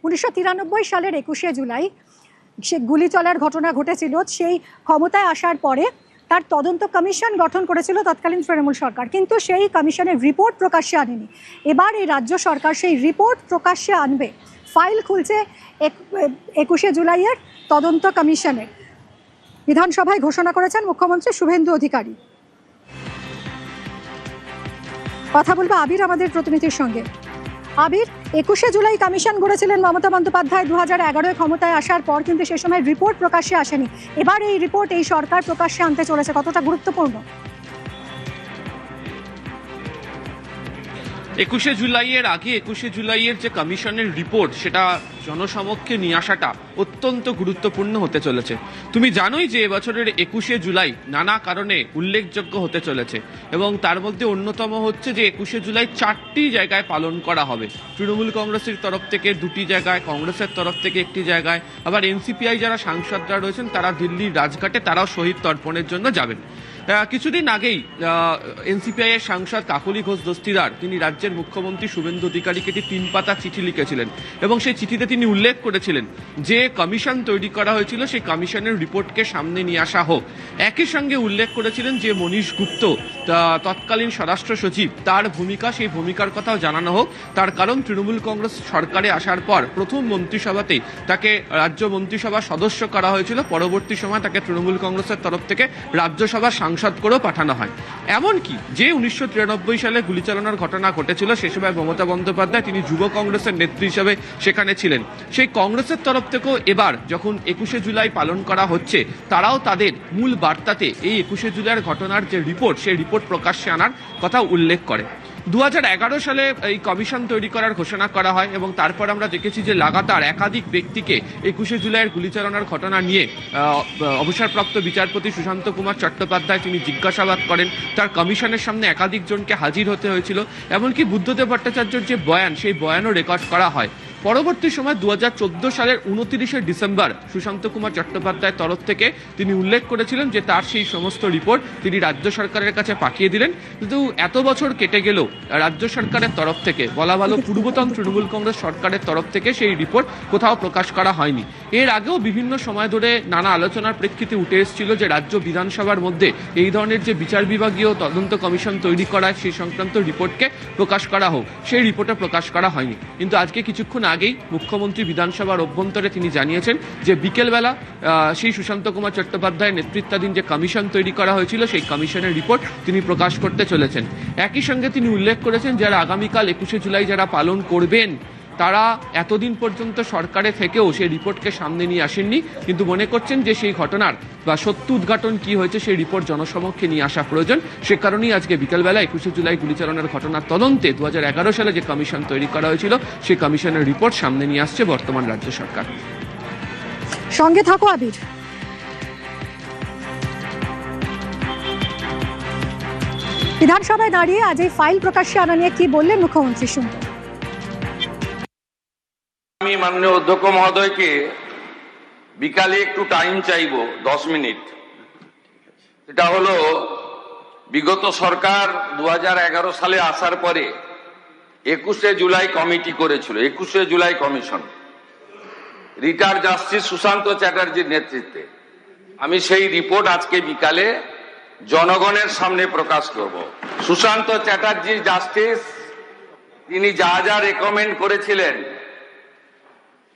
1993 সালের 21শে জুলাই সে গুলি চলার ঘটনা ঘটেছিল। সেই ক্ষমতায় আসার পরে তার তদন্ত কমিশন গঠন করেছিল তৎকালীন তৃণমূল সরকার, কিন্তু সেই কমিশনের রিপোর্ট প্রকাশ্যে আনেনি। এবার এই রাজ্য সরকার সেই রিপোর্ট প্রকাশ্যে আনবে। ফাইল খুলছে 21শে জুলাইয়ের তদন্ত কমিশনের। বিধানসভায় ঘোষণা করেছেন মুখ্যমন্ত্রী শুভেন্দু অধিকারী। কথা বলবো আবির আমাদের প্রতিনিধির সঙ্গে। আবির, 21শে জুলাই কমিশন গড়েছিলেন মমতা বন্দ্যোপাধ্যায় 2011 ক্ষমতায় আসার পর, কিন্তু সে সময় রিপোর্ট প্রকাশ্যে আসেনি। এবার এই রিপোর্ট এই সরকার প্রকাশ্যে আনতে চলেছে, কতটা গুরুত্বপূর্ণ? 21শে জুলাইয়ের আগে 21শে জুলাইয়ের যে কমিশনের রিপোর্ট, সেটা জনসমক্ষে নিয়ে আসাটা অত্যন্ত গুরুত্বপূর্ণ হতে চলেছে। তুমি জানোই যে এবছরের 21শে জুলাই নানা কারণে উল্লেখযোগ্য হতে চলেছে, এবং তার মধ্যে অন্যতম হচ্ছে যে 21শে জুলাই 4টি জায়গায় পালন করা হবে। তৃণমূল কংগ্রেসের তরফ থেকে 2টি জায়গায়, কংগ্রেসের তরফ থেকে 1টি জায়গায়, আবার এনসিপিআই যারা সাংসদরা রয়েছেন তারা দিল্লির রাজঘাটে তারাও শহীদ তর্পণের জন্য যাবেন। কিছুদিন আগেই এনসিপিআই এর সাংসদ কাকলি ঘোষ দস্তিদার তিনি রাজ্যের মুখ্যমন্ত্রী শুভেন্দু অধিকারীকে একটি 3 পাতা চিঠি লিখেছিলেন, এবং সেই চিঠিতে তিনি উল্লেখ করেছিলেন যে কমিশন তৈরি করা হয়েছিল সেই কমিশনের রিপোর্টকে সামনে নিয়ে আসা হোক। একই সঙ্গে উল্লেখ করেছিলেন যে মনীশ গুপ্ত তৎকালীন স্বরাষ্ট্র সচিব, তার ভূমিকা, সেই ভূমিকার কথাও জানানো হোক। তার কারণ তৃণমূল কংগ্রেস সরকারে আসার পর প্রথম মন্ত্রিসভাতেই তাকে রাজ্য মন্ত্রিসভার সদস্য করা হয়েছিল, পরবর্তী সময় তাকে তৃণমূল কংগ্রেসের তরফ থেকে রাজ্যসভার সাংসদ করেও পাঠানো হয়। এমনকি যে 1993 সালে গুলি চালানোর ঘটনা ঘটেছিল, সে সময় মমতা বন্দ্যোপাধ্যায় তিনি যুব কংগ্রেসের নেত্রী হিসেবে সেখানে ছিলেন। সেই কংগ্রেসের তরফ থেকেও এবার যখন 21শে জুলাই পালন করা হচ্ছে, তারাও তাদের মূল বার্তাতে এই 21শে জুলাইয়ের ঘটনার যে রিপোর্ট, সেই রিপোর্ট প্রকাশ্যে আনার কথা উল্লেখ করে। 2011 সালে এই কমিশন তৈরি করার ঘোষণা করা হয়, এবং তারপর আমরা দেখেছি যে লাগাতার একাধিক ব্যক্তিকে 21শে জুলাইয়ের গুলি চালানোর ঘটনা নিয়ে অবসরপ্রাপ্ত বিচারপতি সুশান্ত কুমার চট্টোপাধ্যায় তিনি জিজ্ঞাসাবাদ করেন। তার কমিশনের সামনে একাধিক জনকে হাজির হতে হয়েছিল, এমনকি বুদ্ধদেব ভট্টাচার্যের যে বয়ান, সেই বয়ানও রেকর্ড করা হয়। পরবর্তী সময় 2014 সালের 29শে ডিসেম্বর সুশান্ত কুমার চট্টোপাধ্যায়ের তরফ থেকে তিনি উল্লেখ করেছিলেন যে তার সেই সমস্ত রিপোর্ট তিনি রাজ্য সরকারের কাছে পাঠিয়ে দিলেন। কিন্তু এত বছর কেটে গেলেও রাজ্য সরকারের তরফ থেকে, বলা ভালো পূর্বতন তৃণমূল কংগ্রেস সরকারের তরফ থেকে সেই রিপোর্ট কোথাও প্রকাশ করা হয়নি। এর আগেও বিভিন্ন সময় ধরে নানা আলোচনার প্রেক্ষিতে উঠে এসেছিল যে রাজ্য বিধানসভার মধ্যে এই ধরনের যে বিচার বিভাগীয় তদন্ত কমিশন তৈরি করা, সেই সংক্রান্ত রিপোর্টকে প্রকাশ করা হোক, সেই রিপোর্টে প্রকাশ করা হয়নি। কিন্তু আজকে কিছুক্ষণ আগেই মুখ্যমন্ত্রী বিধানসভার অভ্যন্তরে তিনি জানিয়েছেন যে বিকেলবেলা সেই সুশান্ত কুমার চট্টোপাধ্যায়ের নেতৃত্বাধীন যে কমিশন তৈরি করা হয়েছিল, সেই কমিশনের রিপোর্ট তিনি প্রকাশ করতে চলেছেন। একই সঙ্গে তিনি উল্লেখ করেছেন যারা আগামীকাল 21শে জুলাই যারা পালন করবেন, তারা এতদিন পর্যন্ত সরকারে থেকেও সেই রিপোর্টকে সামনে নিয়ে আসেননি, কিন্তু মনে করছেন যে সেই ঘটনার বা সত্য উদ্ঘাটন কি হয়েছে সেই রিপোর্ট জনসমক্ষে নিয়ে আসা প্রয়োজন। সে কারণেই আজকে বিকেলবেলা 21শে জুলাই গুলি চালানোর ঘটনার তদন্তে 2011 সালে যে কমিশন তৈরি করা হয়েছিল, সেই কমিশনের রিপোর্ট সামনে নিয়ে আসছে বর্তমান রাজ্য সরকার। সঙ্গে থাকো আবির। বিধানসভায় দাঁড়িয়ে আজ এই ফাইল প্রকাশ্যে আনা নিয়ে কি বললেন মুখ্যমন্ত্রী, শুনবো। আমি মাননীয় অধ্যক্ষ মহোদয়কে বিকালে একটু টাইম চাইবো, 10 মিনিট। এটা হলো বিগত সরকার 2011 সালে আসার পরে 21শে জুলাই কমিটি করেছিল, 21শে জুলাই কমিশন, রিটায়ার্ড জাস্টিস সুশান্ত চ্যাটার্জির নেতৃত্বে। আমি সেই রিপোর্ট আজকে বিকালে জনগণের সামনে প্রকাশ করব। সুশান্ত চ্যাটার্জি জাস্টিস তিনি যা যা রেকমেন্ড করেছিলেন,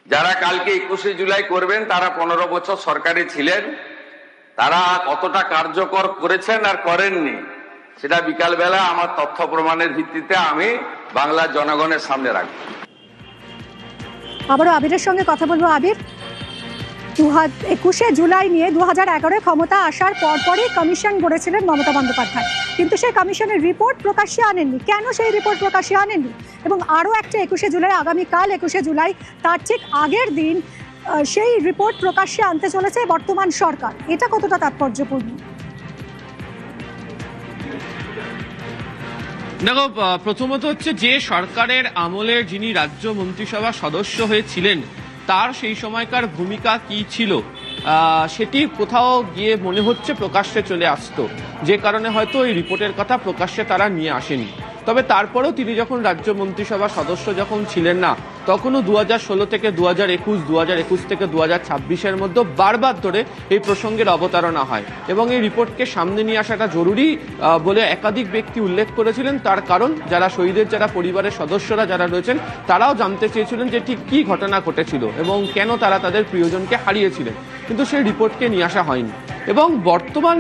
যারা কালকে 21শে জুলাই করবেন তারা 15 বছর সরকারে ছিলেন, তারা কতটা কার্যকর করেছেন আর করেননি, সেটা বিকালবেলা আমার তথ্য প্রমাণের ভিত্তিতে আমি বাংলার জনগণের সামনে রাখব। আবারও আবিরের সঙ্গে কথা বলবো। আবির, 21শে জুলাই নিয়ে 2011 ক্ষমতা আসার পরপরই কমিশন গড়েছিলেন মমতা বন্দ্যোপাধ্যায়, কিন্তু সেই কমিশনের রিপোর্ট প্রকাশ্যে আনেননি। কেন সেই রিপোর্ট প্রকাশ্যে আনেননি? এবং আরও একটা 21শে জুলাই, আগামীকাল 21শে জুলাই, তার ঠিক আগের দিন সেই রিপোর্ট প্রকাশ্যে আনতে চলেছে বর্তমান সরকার, এটা কতটা তাৎপর্যপূর্ণ? দেখো, প্রথমত হচ্ছে যে সরকারের আমলের যিনি রাজ্য মন্ত্রিসভা সদস্য হয়েছিলেন, তার সেই সময়কার ভূমিকা কি ছিল সেটি কোথাও গিয়ে মনে হচ্ছে প্রকাশ্যে চলে আসতো, যে কারণে হয়তো এই রিপোর্টের কথা প্রকাশ্যে তারা নিয়ে আসেনি। তবে তারপরেও তিনি যখন রাজ্য মন্ত্রিসভার সদস্য যখন ছিলেন না, তখনও 2016 থেকে 2021, 2021 থেকে 2026-এর মধ্যে বারবার ধরে এই প্রসঙ্গের অবতারণা হয় এবং এই রিপোর্টকে সামনে নিয়ে আসাটা জরুরি বলে একাধিক ব্যক্তি উল্লেখ করেছিলেন। তার কারণ যারা শহীদের যারা পরিবারের সদস্যরা যারা রয়েছেন তারাও জানতে চেয়েছিলেন যে ঠিক কী ঘটনা ঘটেছিল এবং কেন তারা তাদের প্রিয়জনকে হারিয়েছিলেন, কিন্তু সেই রিপোর্টকে নিয়ে আসা হয়নি। এবং বর্তমান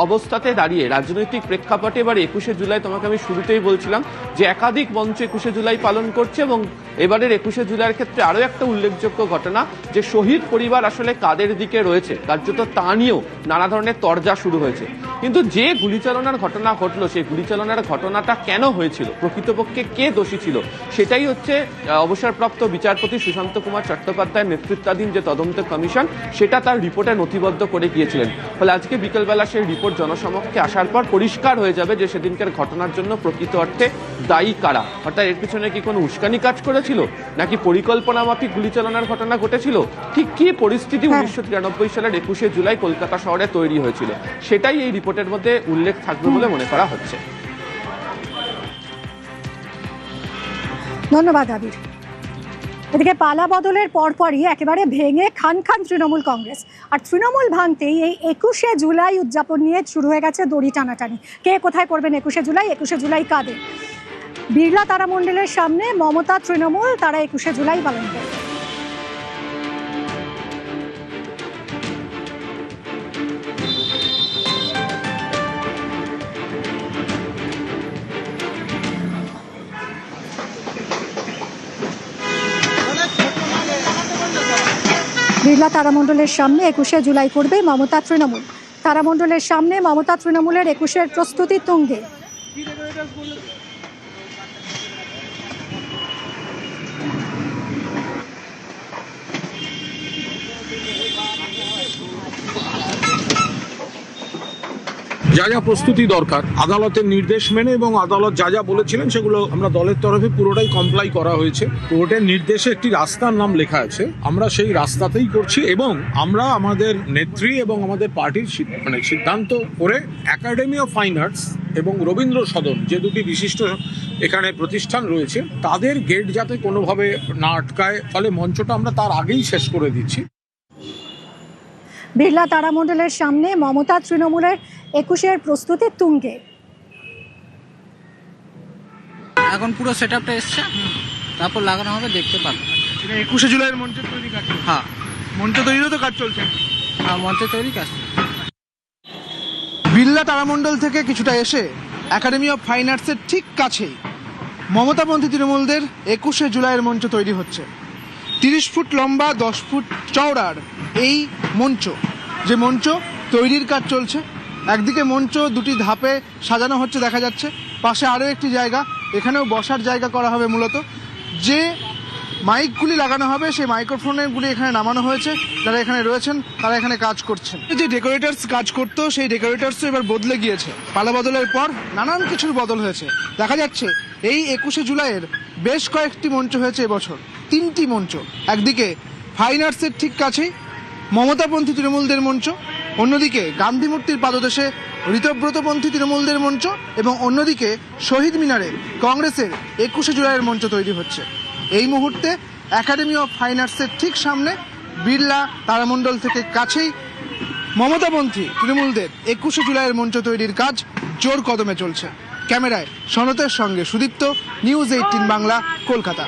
অবস্থাতে দাঁড়িয়ে রাজনৈতিক প্রেক্ষাপটে এবার 21শে জুলাই, তোমাকে আমি শুরুতেই বলছিলাম যে একাধিক মঞ্চ 21শে জুলাই পালন করছে এবং এবারের 21শে জুলাইয়ের ক্ষেত্রে আরও একটা উল্লেখযোগ্য ঘটনা যে শহীদ পরিবার আসলে কাদের দিকে রয়েছে কার্যত তা নিয়েও নানা ধরনের তরজা শুরু হয়েছে। কিন্তু যে গুলিচালনার ঘটনা ঘটলো সেই গুলিচালনার ঘটনাটা কেন হয়েছিল, প্রকৃতপক্ষে কে দোষী ছিল, সেটাই হচ্ছে অবসরপ্রাপ্ত বিচারপতি সুশান্ত কুমার চট্টোপাধ্যায়ের নেতৃত্বাধীন যে তদন্ত কমিশন সেটা তার রিপোর্টে নথিবদ্ধ করে গিয়েছিলেন। ফলে আজকে বিকেলবেলা সেই রিপোর্ট জনসমক্ষে আসার পর পরিষ্কার হয়ে যাবে যে সেদিনকার ঘটনার জন্য প্রকৃত অর্থে দায়ী কারা। অর্থাৎ এর পিছনে কি কোনো উস্কানি কাজ করেছিল নাকি পরিকল্পনা মাফিক গুলিচালনার ঘটনা ঘটেছিল, ঠিক কি পরিস্থিতি 1993 সালের 21শে জুলাই কলকাতা শহরে তৈরি হয়েছিল সেটাই এই রিপোর্টের মধ্যে উল্লেখ থাকবে বলে মনে করা হচ্ছে। ধন্যবাদ আবির। এদিকে পালা বদলের পরপরই একেবারে ভেঙে খান খান তৃণমূল কংগ্রেস, আর তৃণমূল ভাঙতেই এই 21শে জুলাই উদযাপন নিয়ে শুরু হয়ে গেছে দড়ি টানাটানি। কে কোথায় করবেন 21শে জুলাই, 21শে জুলাই কাদের? বিড়লা তারামণ্ডলের সামনে মমতা তৃণমূল তারা 21শে জুলাই পালন করবে। বিড়লা তারামণ্ডলের সামনে 21শে জুলাই করবে মমতা তৃণমূল। তারামণ্ডলের সামনে মমতা তৃণমূলের 21শের প্রস্তুতি তুঙ্গে। যা যা প্রস্তুতি দরকার আদালতের নির্দেশ মেনে এবং আদালত যা যা বলেছিলেন সেগুলো আমরা দলের তরফে পুরোটাই কমপ্লাই করা হয়েছে। কোর্টের নির্দেশে একটি রাস্তার নাম লেখা আছে, আমরা সেই রাস্তাতেই করছি এবং আমরা আমাদের নেত্রী এবং আমাদের পার্টির সিদ্ধান্ত করে একাডেমি অফ ফাইন আর্টস এবং রবীন্দ্র সদন যে দুটি বিশিষ্ট এখানে প্রতিষ্ঠান রয়েছে তাদের গেট যাতে কোনোভাবে না আটকায়, ফলে মঞ্চটা আমরা তার আগেই শেষ করে দিচ্ছি। বিড়লা তারামণ্ডলের সামনে মমতা তৃণমূলের 21শের প্রস্তুতি তুঙ্গে। এখন পুরো সেটআপটা এসছে, তারপর লাগানো হবে, দেখতে পাবেন। 21শে জুলাইয়ের মঞ্চের তৈরি কাজ চলছে। হ্যাঁ, মঞ্চ তৈরিরও তো কাজ চলছে। আর মঞ্চে তৈরি কাজ। বিড়লা তারামণ্ডল থেকে কিছুটা এসে একাডেমি অফ ফাইন আর্টসের ঠিক কাছেই মমতাপন্থী তৃণমূলদের 21শে জুলাইয়ের মঞ্চ তৈরি হচ্ছে। 30 ফুট লম্বা 10 ফুট চওড়ার এই মঞ্চ, যে মঞ্চ তৈরির কাজ চলছে। একদিকে মঞ্চ দুটি ধাপে সাজানো হচ্ছে দেখা যাচ্ছে, পাশে আরও একটি জায়গা, এখানেও বসার জায়গা করা হবে। মূলত যে মাইকগুলি লাগানো হবে সেই মাইক্রোফোনগুলি এখানে নামানো হয়েছে, যারা এখানে রয়েছেন তারা এখানে কাজ করছেন। যে ডেকোরেটার্স কাজ করতো সেই ডেকোরেটার্সও এবার বদলে গিয়েছে। পালা বদলের পর নানান কিছুর বদল হয়েছে। দেখা যাচ্ছে এই 21শে জুলাইয়ের বেশ কয়েকটি মঞ্চ হয়েছে এবছর, 3টি মঞ্চ। একদিকে ফাইন আর্টসের ঠিক কাছেই মমতাপন্থী তৃণমূলদের মঞ্চ, অন্যদিকে গান্ধী মূর্তির পাদদেশে ঋতব্রতপন্থী তৃণমূলদের মঞ্চ এবং অন্যদিকে শহীদ মিনারে কংগ্রেসের 21শে জুলাইয়ের মঞ্চ তৈরি হচ্ছে। এই মুহূর্তে একাডেমি অফ ফাইন আর্টসের ঠিক সামনে বিড়লা তারামণ্ডল থেকে কাছেই মমতাপন্থী তৃণমূলদের 21শে জুলাইয়ের মঞ্চ তৈরির কাজ জোর কদমে চলছে। ক্যামেরায় সনতের সঙ্গে সুদীপ্ত, নিউজ 18 বাংলা, কলকাতা।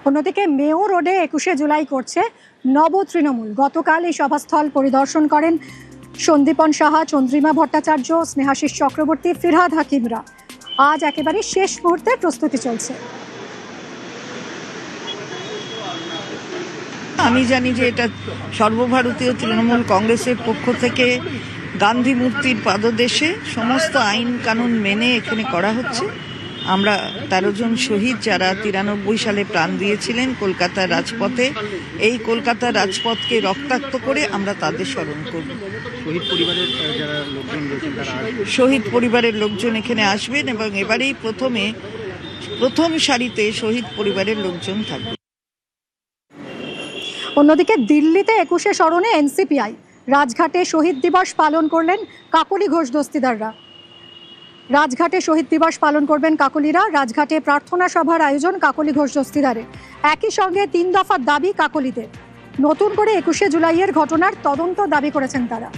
অন্যদিকে মেয়ো রোডে 21শে জুলাই করছে নব তৃণমূল। গতকাল এই সভাস্থল পরিদর্শন করেন সন্দীপন সাহা, চন্দ্রিমা ভট্টাচার্য, স্নেহাশিস চক্রবর্তী, ফিরহাদ হাকিমরা। আজ একেবারে শেষ মুহূর্তের প্রস্তুতি চলছে। আমি জানি যে এটা সর্বভারতীয় তৃণমূল কংগ্রেসের পক্ষ থেকে গান্ধী মূর্তির পাদদেশে সমস্ত আইন কানুন মেনে এখানে করা হচ্ছে। আমরা 13 জন শহীদ যারা 93 সালে প্রাণ দিয়েছিলেন কলকাতার রাজপথে, এই কলকাতার রাজপথকে রক্তাক্ত করে আমরা তাদের স্মরণ করব। শহীদ পরিবারের লোকজন এখানে আসবেন এবং এবারেই প্রথম সারিতে শহীদ পরিবারের লোকজন থাকবে। অন্যদিকে দিল্লিতে 21শে স্মরণে এনসিপিআই, রাজঘাটে শহীদ দিবস পালন করলেন কাকলি ঘোষ দস্তিদাররা। রাজঘাটে শহীদ দিবস পালন করবেন কাকলিরা। রাজঘাটে প্রার্থনা সভার আয়োজন কাকলি ঘোষ দস্তিদারে। একই সঙ্গে 3 দফা দাবি কাকলিদের। নতুন করে 21শে জুলাইয়ের ঘটনার তদন্ত দাবি করেছেন তারা।